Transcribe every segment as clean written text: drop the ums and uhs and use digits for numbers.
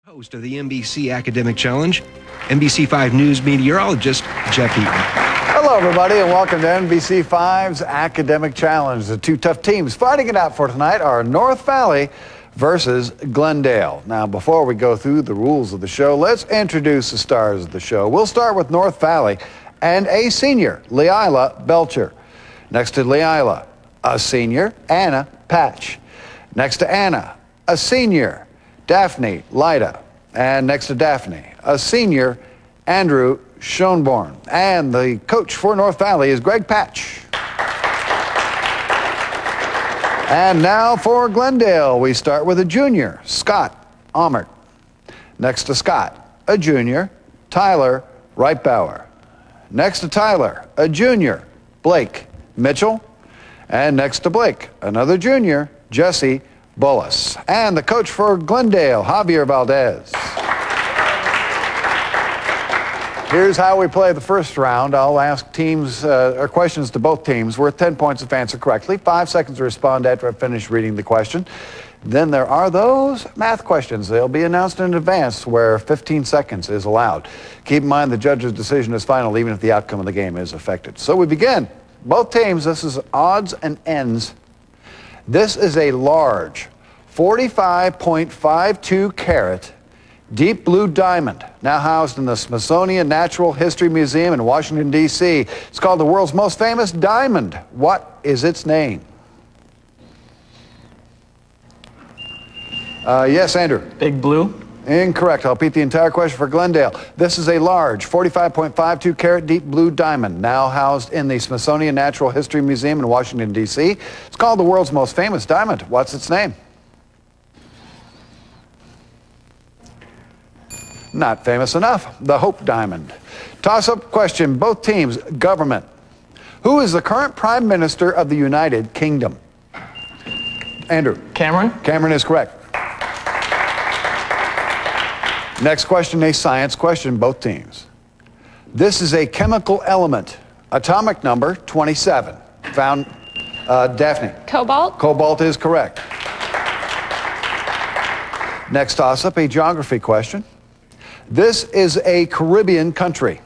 Host of the NBC Academic Challenge, NBC5 News meteorologist Jeff Eaton. Hello, everybody, and welcome to NBC5's Academic Challenge. The two tough teams fighting it out for tonight are North Valley versus Glendale. Now, before we go through the rules of the show, let's introduce the stars of the show. We'll start with North Valley and a senior, Leila Belcher. Next to Leila, a senior, Anna Patch. Next to Anna, a senior, Daphne Lyda. And next to Daphne, a senior, Andrew Schoenborn. And the coach for North Valley is Greg Patch. And now for Glendale, we start with a junior, Scott Ahmert. Next to Scott, a junior, Tyler Reitbauer. Next to Tyler, a junior, Blake Mitchell. And next to Blake, another junior, Jesse Bullis. And the coach for Glendale, Javier Valdez. Here's how we play the first round. I'll ask teams or questions to both teams worth 10 points if answered correctly. 5 seconds to respond after I finish reading the question. Then there are those math questions. They'll be announced in advance where 15 seconds is allowed. Keep in mind the judge's decision is final even if the outcome of the game is affected. So we begin. Both teams, this is odds and ends. This is a large 45.52 carat deep blue diamond, now housed in the Smithsonian Natural History Museum in Washington, D.C. It's called the world's most famous diamond. What is its name? Yes, Andrew. Big Blue. Incorrect. I'll repeat the entire question for Glendale. This is a large 45.52 carat deep blue diamond, now housed in the Smithsonian Natural History Museum in Washington, D.C. It's called the world's most famous diamond. What's its name? Not famous enough. The Hope Diamond. Toss-up question. Both teams. Government. Who is the current Prime Minister of the United Kingdom? Andrew. Cameron. Cameron is correct. Next question, a science question, both teams. This is a chemical element, atomic number 27. Found, Daphne. Cobalt. Cobalt is correct. Next toss-up, a geography question. This is a Caribbean country.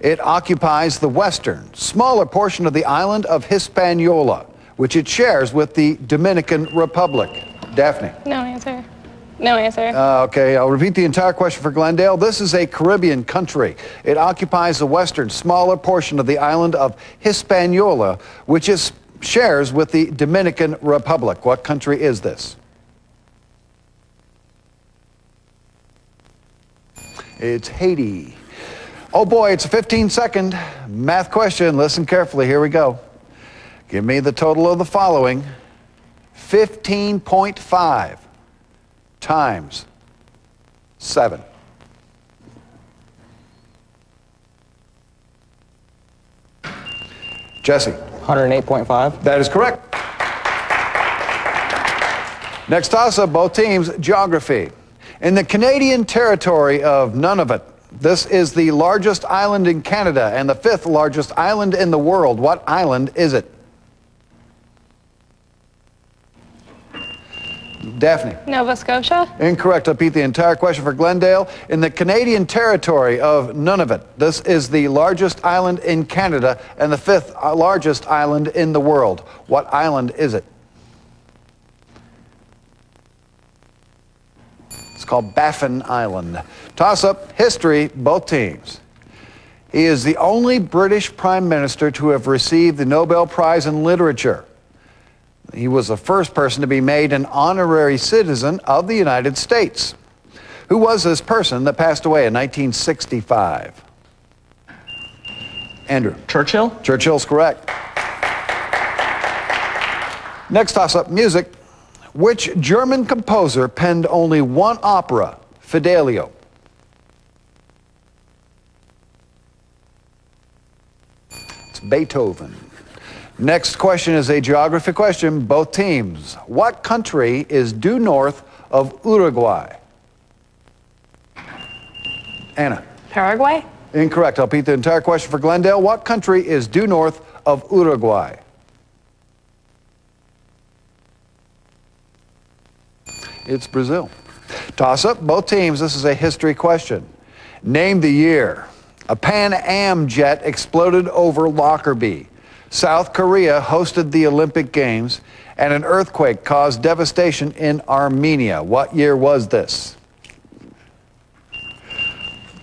It occupies the western, smaller portion of the island of Hispaniola, which it shares with the Dominican Republic. Daphne. No answer. No answer. Okay, I'll repeat the entire question for Glendale. This is a Caribbean country. It occupies the western, smaller portion of the island of Hispaniola, which it shares with the Dominican Republic. What country is this? It's Haiti. Oh boy, it's a 15-second math question. Listen carefully. Here we go. Give me the total of the following. 15.5 times 7. Jesse. 108.5. That is correct. Next toss-up, both teams, geography. In the Canadian territory of Nunavut, this is the largest island in Canada and the 5th largest island in the world. What island is it? Daphne. Nova Scotia. Incorrect. I'll repeat the entire question for Glendale. In the Canadian territory of Nunavut, this is the largest island in Canada and the 5th largest island in the world. What island is it? It's called Baffin Island. Toss-up, history, both teams. He is the only British Prime Minister to have received the Nobel Prize in Literature. He was the first person to be made an honorary citizen of the United States. Who was this person that passed away in 1965? Andrew. Churchill. Churchill's correct. Next toss-up, music. Which German composer penned only one opera, Fidelio? It's Beethoven. Next question is a geography question, both teams. What country is due north of Uruguay? Anna. Paraguay. Incorrect. I'll repeat the entire question for Glendale. What country is due north of Uruguay? It's Brazil. Toss-up, both teams. This is a history question. Name the year. A Pan Am jet exploded over Lockerbie. South Korea hosted the Olympic Games, and an earthquake caused devastation in Armenia. What year was this?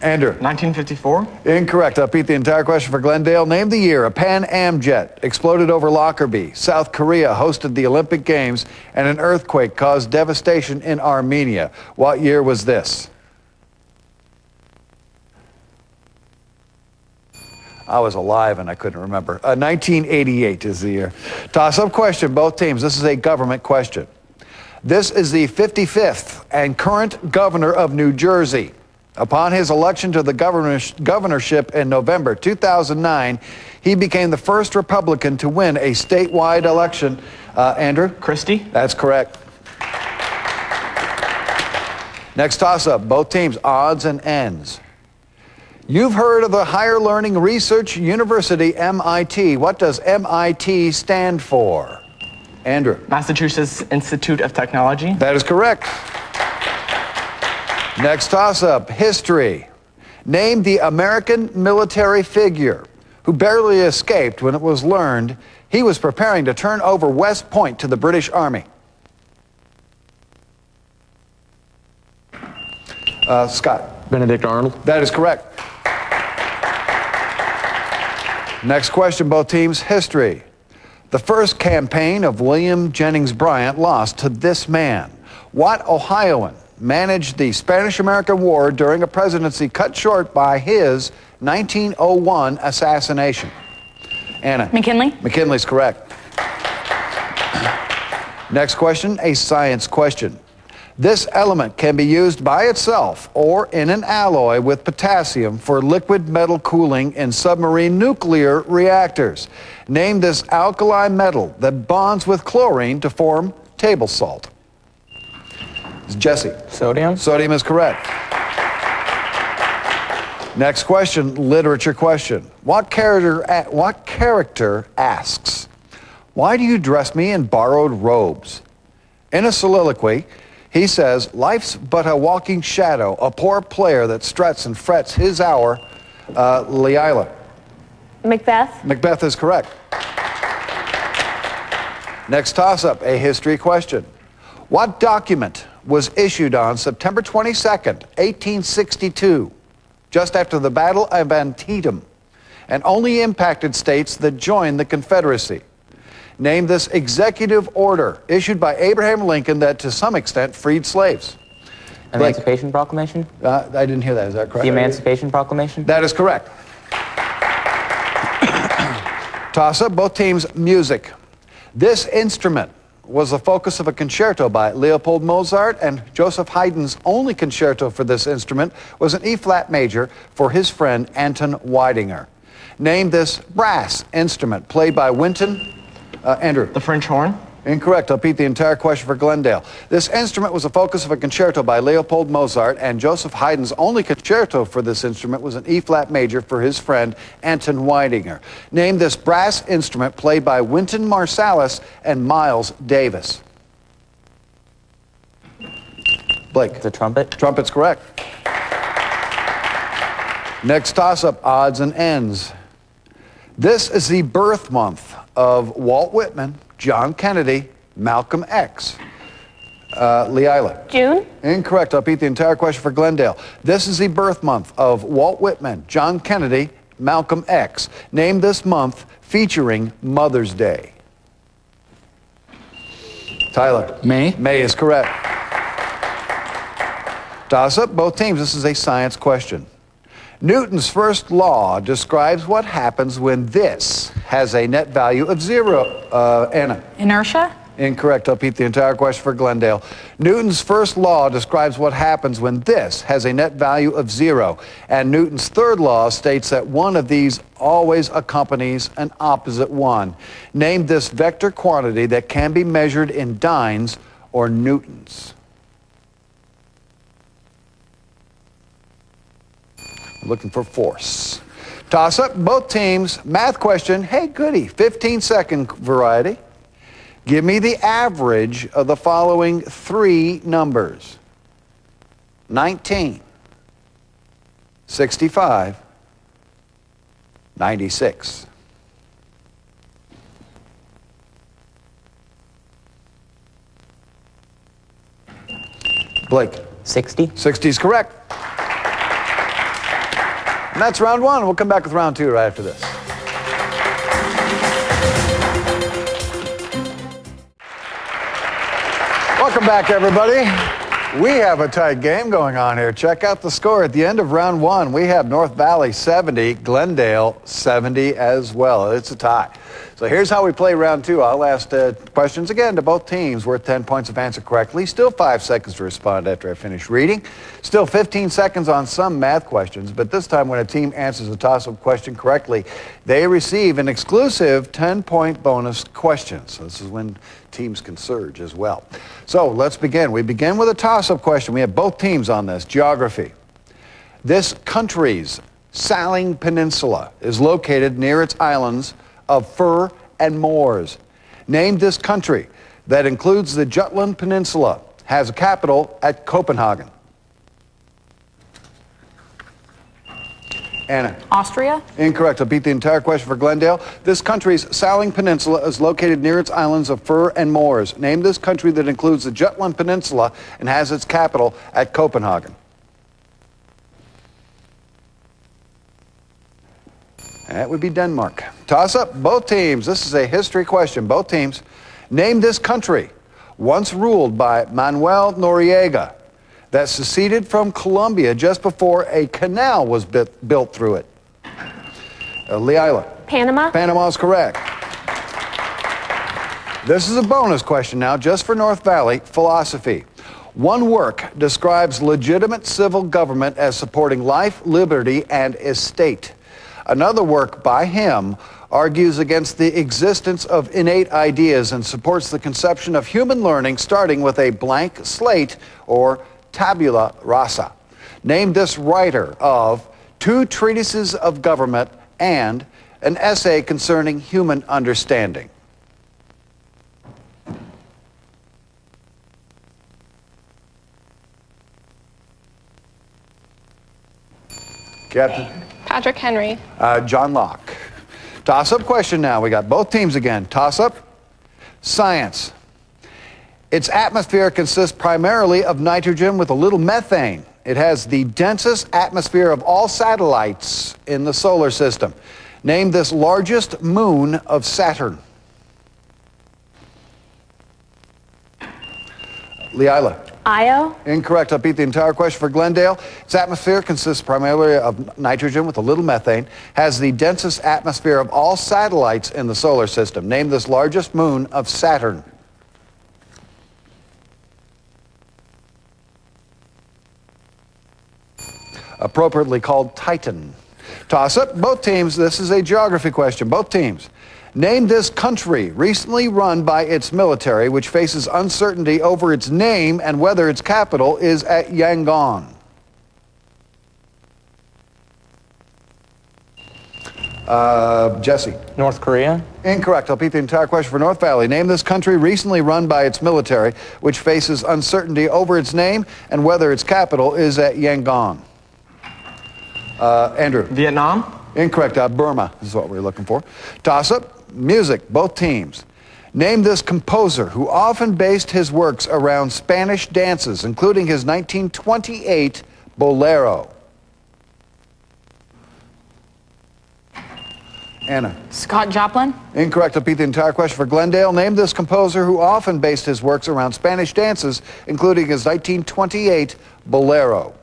Andrew. 1954. Incorrect. I'll repeat the entire question for Glendale. Name the year. A Pan Am jet exploded over Lockerbie. South Korea hosted the Olympic Games, and an earthquake caused devastation in Armenia. What year was this? I was alive and I couldn't remember. 1988 is the year. Toss-up question, both teams. This is a government question. This is the 55th and current governor of New Jersey. Upon his election to the governorship in November 2009, he became the first Republican to win a statewide election. Andrew? Christie. That's correct. Next toss-up, both teams, odds and ends. You've heard of the Higher Learning Research University, MIT. What does MIT stand for? Andrew? Massachusetts Institute of Technology. That is correct. Next toss-up, history. Name the American military figure who barely escaped when it was learned he was preparing to turn over West Point to the British Army. Scott? Benedict Arnold. That is correct. Next question, both teams, history. The first campaign of William Jennings Bryan lost to this man. What Ohioan managed the Spanish-American War during a presidency cut short by his 1901 assassination? Anna? McKinley. McKinley's correct. Next question, a science question. This element can be used by itself or in an alloy with potassium for liquid metal cooling in submarine nuclear reactors. Name this alkali metal that bonds with chlorine to form table salt. Jesse. Sodium. Sodium is correct. Next question, literature question. What character asks, "Why do you dress me in borrowed robes?" In a soliloquy, he says, "Life's but a walking shadow, a poor player that struts and frets his hour." Leila. Macbeth. Macbeth is correct. Next toss-up, a history question. What document was issued on September 22nd, 1862, just after the Battle of Antietam, and only impacted states that joined the Confederacy? Name this executive order issued by Abraham Lincoln that to some extent freed slaves. Emancipation Proclamation. I didn't hear that. Is that correct? The Emancipation Proclamation. That is correct. Toss-up, both teams, music. This instrument was the focus of a concerto by Leopold Mozart, and Joseph Haydn's only concerto for this instrument was an E-flat major for his friend Anton Weidinger. Name this brass instrument played by Wynton. Andrew. The French horn. Incorrect. I'll repeat the entire question for Glendale. This instrument was the focus of a concerto by Leopold Mozart, and Joseph Haydn's only concerto for this instrument was an E-flat major for his friend Anton Weidinger. Name this brass instrument played by Wynton Marsalis and Miles Davis. Blake. The trumpet. Trumpet's correct. Next toss-up, odds and ends. This is the birth month of Walt Whitman, John Kennedy, Malcolm X. Leila. June. Incorrect. I'll repeat the entire question for Glendale. This is the birth month of Walt Whitman, John Kennedy, Malcolm X. Name this month featuring Mother's Day. Tyler. May. May is correct. Toss up, both teams. This is a science question. Newton's first law describes what happens when this has a net value of 0. Anna. Inertia. Incorrect. I'll repeat the entire question for Glendale. Newton's first law describes what happens when this has a net value of 0. And Newton's third law states that one of these always accompanies an opposite one. Name this vector quantity that can be measured in dynes or newtons. Looking for force. Toss up, both teams. Math question. Hey, goody. 15-second variety. Give me the average of the following 3 numbers. 1965, 96. Blake. 60. 60 is correct. And that's round one. We'll come back with round two right after this. Welcome back, everybody. We have a tight game going on here. Check out the score at the end of round one. We have North Valley 70, Glendale 70 as well. It's a tie. So here's how we play round two. I'll ask questions again to both teams worth 10 points if answered correctly. Still 5 seconds to respond after I finish reading. Still 15 seconds on some math questions, but this time when a team answers a toss-up question correctly, they receive an exclusive 10-point bonus question. So this is when teams can surge as well. So let's begin. We begin with a toss-up question. We have both teams on this. Geography. This country's Saling Peninsula is located near its islands of fur and moors. Name this country that includes the Jutland Peninsula, has a capital at Copenhagen. Anna. Austria. Incorrect. I'll beat the entire question for Glendale. This country's Saling Peninsula is located near its islands of fur and moors. Name this country that includes the Jutland Peninsula and has its capital at Copenhagen. That would be Denmark. Toss up, both teams. This is a history question. Both teams. Name this country, once ruled by Manuel Noriega, that seceded from Colombia just before a canal was built through it. Leila. Panama. Panama is correct. This is a bonus question now, just for North Valley, philosophy. One work describes legitimate civil government as supporting life, liberty, and estate. Another work by him argues against the existence of innate ideas and supports the conception of human learning starting with a blank slate or tabula rasa. Name this writer of 2 treatises of government and an essay concerning human understanding. Captain? Patrick Henry. John Locke. Toss-up question now. We got both teams again. Toss-up. Science. Its atmosphere consists primarily of nitrogen with a little methane. It has the densest atmosphere of all satellites in the solar system. Name this largest moon of Saturn. Leila. Io. Incorrect. I'll beat the entire question for Glendale. Its atmosphere consists primarily of nitrogen with a little methane, has the densest atmosphere of all satellites in the solar system. Name this largest moon of Saturn. Appropriately called Titan. Toss-up. Both teams. This is a geography question. Both teams. Name this country recently run by its military, which faces uncertainty over its name and whether its capital is at Yangon. Jesse. North Korea. Incorrect. I'll beat the entire question for North Valley. Name this country recently run by its military, which faces uncertainty over its name and whether its capital is at Yangon. Andrew. Vietnam. Incorrect. Burma is what we're looking for. Toss-up. Music. Both teams. Name this composer who often based his works around Spanish dances, including his 1928 Bolero. Anna. Scott Joplin. Incorrect. I'll beat the entire question for Glendale. Name this composer who often based his works around Spanish dances, including his 1928 Bolero.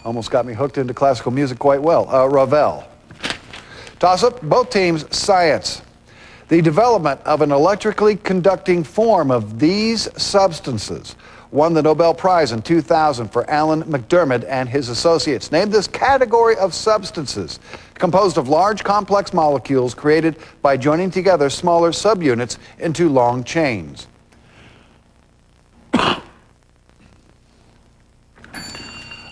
Almost got me hooked into classical music quite well. Ravel. Toss-up. Both teams. Science. The development of an electrically conducting form of these substances won the Nobel Prize in 2000 for Alan McDermott and his associates. Name this category of substances composed of large complex molecules created by joining together smaller subunits into long chains.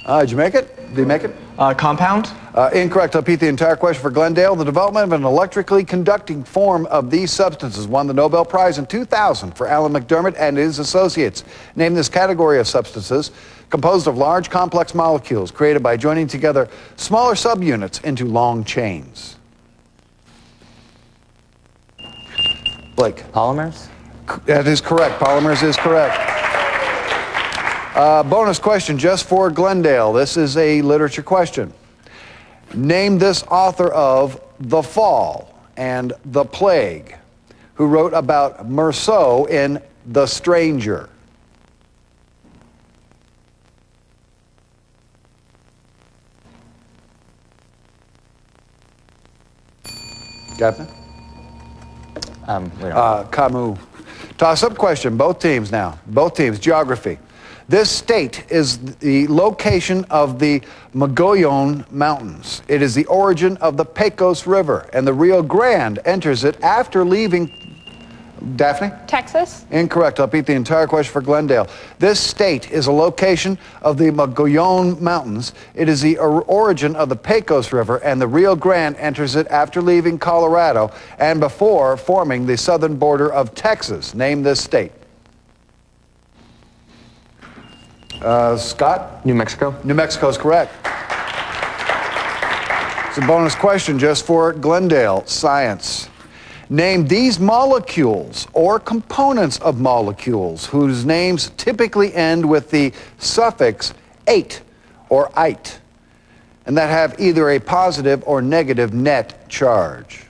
Did you make it? Did you make it? Compound. Incorrect. I'll repeat the entire question for Glendale. The development of an electrically conducting form of these substances won the Nobel Prize in 2000 for Alan McDermott and his associates. Name this category of substances composed of large complex molecules created by joining together smaller subunits into long chains. Blake. Polymers. That is correct. Polymers is correct. Bonus question just for Glendale. This is a literature question. Name this author of The Fall and The Plague, who wrote about Meursault in The Stranger. Captain? We don't. Camus. Toss-up question, both teams now. Both teams, geography. This state is the location of the Mogollon Mountains. It is the origin of the Pecos River, and the Rio Grande enters it after leaving... Daphne? Texas. Incorrect. I'll repeat the entire question for Glendale. This state is a location of the Mogollon Mountains. It is the origin of the Pecos River, and the Rio Grande enters it after leaving Colorado and before forming the southern border of Texas. Name this state. Scott? New Mexico. New Mexico is correct. It's a bonus question just for Glendale. Science. Name these molecules or components of molecules whose names typically end with the suffix "ate" or "ite, and that have either a positive or negative net charge.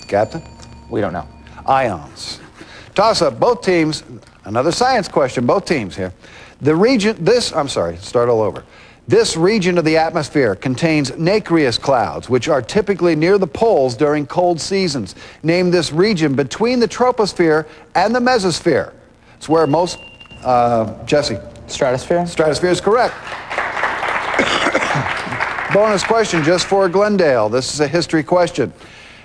Captain? We don't know. Ions. Toss up, both teams. Another science question, both teams here. Start all over. This region of the atmosphere contains nacreous clouds, which are typically near the poles during cold seasons. Name this region between the troposphere and the mesosphere. It's where most, Jesse. Stratosphere. Stratosphere is correct. Bonus question just for Glendale. This is a history question.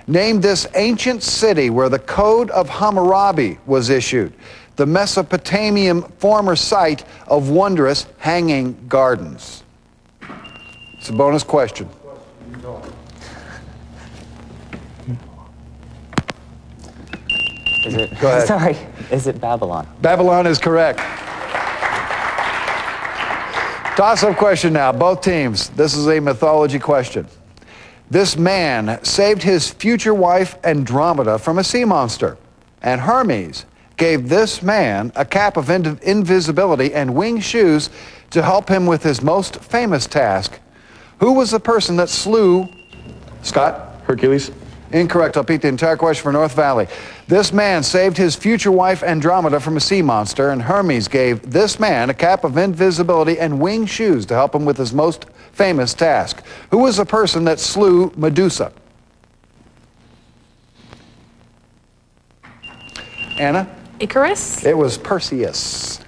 Name this ancient city where the Code of Hammurabi was issued, the Mesopotamian former site of wondrous hanging gardens. It's a bonus question. Is it? Go ahead. Sorry. Is it Babylon? Babylon is correct. Toss-up question now, both teams. This is a mythology question. This man saved his future wife Andromeda from a sea monster, and Hermes gave this man a cap of invisibility and winged shoes to help him with his most famous task. Who was the person that slew Scott? Hercules. Incorrect. I'll repeat the entire question for North Valley. This man saved his future wife Andromeda from a sea monster, and Hermes gave this man a cap of invisibility and winged shoes to help him with his most famous task. Who was the person that slew Medusa? Anna? Icarus. It was Perseus.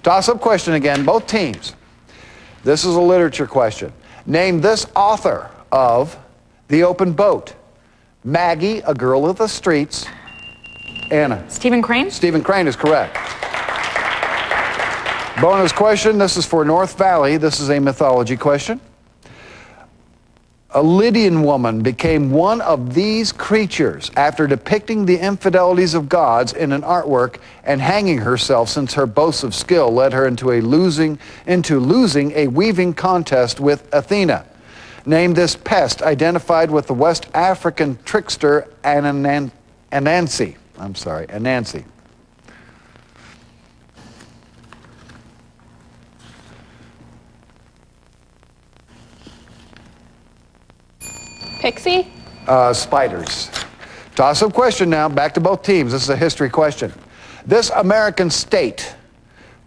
Toss-up question again, both teams. This is a literature question. Name this author of The Open Boat. Maggie, A Girl of the Streets. Anna. Stephen Crane. Stephen Crane is correct. Bonus question, this is for North Valley. This is a mythology question. A Lydian woman became one of these creatures after depicting the infidelities of gods in an artwork and hanging herself, since her boasts of skill led her into losing a weaving contest with Athena. Name this pest identified with the West African trickster Anansi. Anansi. Pixie. Spiders. Toss-up question now, back to both teams. This is a history question. This American state,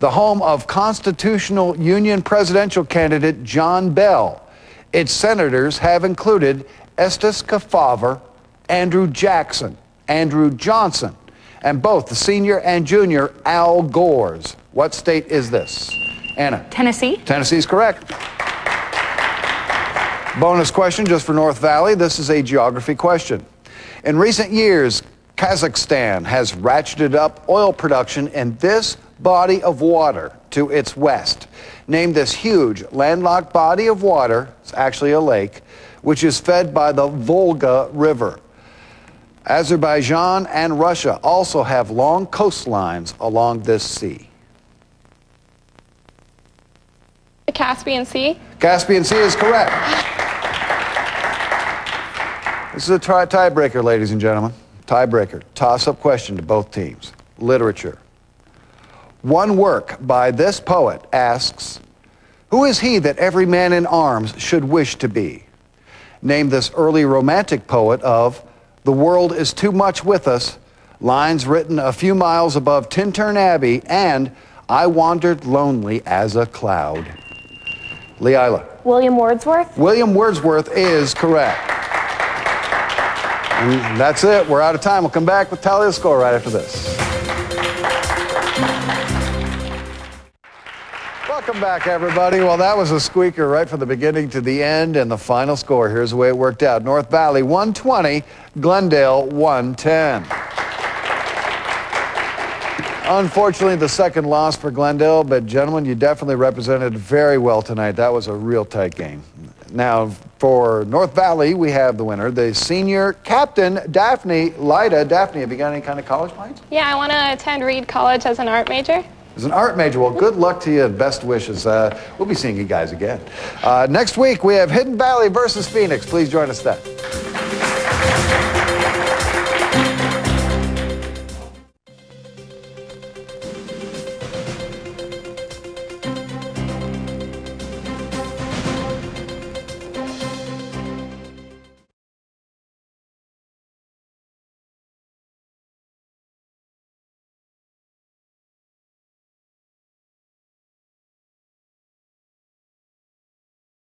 the home of Constitutional Union presidential candidate John Bell, its senators have included Estes Kefauver, Andrew Jackson, Andrew Johnson, and both the senior and junior Al Gores. What state is this? Anna. Tennessee. Tennessee is correct. Bonus question just for North Valley. This is a geography question. In recent years, Kazakhstan has ratcheted up oil production in this body of water to its west. Name this huge landlocked body of water, it's actually a lake, which is fed by the Volga River. Azerbaijan and Russia also have long coastlines along this sea. The Caspian Sea. Caspian Sea is correct. This is a tiebreaker, ladies and gentlemen. Tiebreaker. Toss-up question to both teams. Literature. One work by this poet asks, "Who is he that every man in arms should wish to be?" Name this early romantic poet of "The world is too much with us," lines written a few miles above Tintern Abbey, and "I wandered lonely as a cloud." Leila. William Wordsworth. William Wordsworth is correct. And that's it. We're out of time. We'll come back with Tally the Score right after this. Welcome back, everybody. Well, that was a squeaker right from the beginning to the end, and the final score, here's the way it worked out. North Valley 120, Glendale 110. Unfortunately, the second loss for Glendale, but gentlemen, you definitely represented very well tonight. That was a real tight game. Now, for North Valley, we have the winner, the senior captain, Daphne Lyda. Daphne, have you got any kind of college plans? Yeah, I want to attend Reed College as an art major. As an art major, well, good luck to you and best wishes. We'll be seeing you guys again. Next week, we have Hidden Valley versus Phoenix. Please join us then.